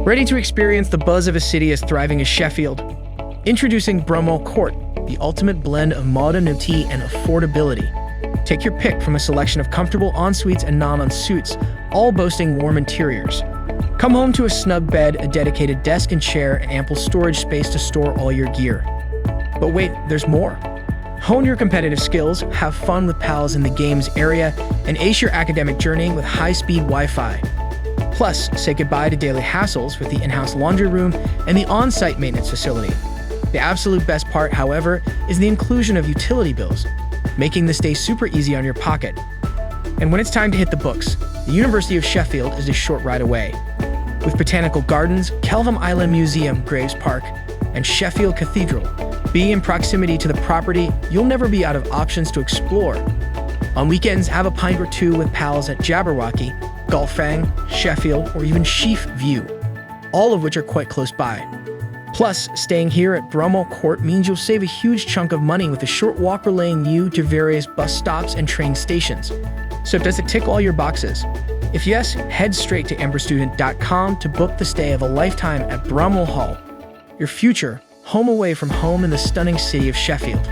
Ready to experience the buzz of a city as thriving as Sheffield? Introducing Bramall Court, the ultimate blend of modernity and affordability. Take your pick from a selection of comfortable en-suites and non-ensuites, all boasting warm interiors. Come home to a snug bed, a dedicated desk and chair, and ample storage space to store all your gear. But wait, there's more. Hone your competitive skills, have fun with pals in the games area, and ace your academic journey with high-speed Wi-Fi. Plus, say goodbye to daily hassles with the in-house laundry room and the on-site maintenance facility. The absolute best part, however, is the inclusion of utility bills, making the stay super easy on your pocket. And when it's time to hit the books, the University of Sheffield is a short ride away. With Botanical Gardens, Kelvin Island Museum, Graves Park, and Sheffield Cathedral, being in proximity to the property, you'll never be out of options to explore. On weekends, have a pint or two with pals at Jabberwocky, Galfang, Sheffield, or even Sheaf View, all of which are quite close by. Plus, staying here at Bramall Court means you'll save a huge chunk of money with a short walk relaying you to various bus stops and train stations. So does it tick all your boxes? If yes, head straight to amberstudent.com to book the stay of a lifetime at Bramall Hall, your future home away from home in the stunning city of Sheffield.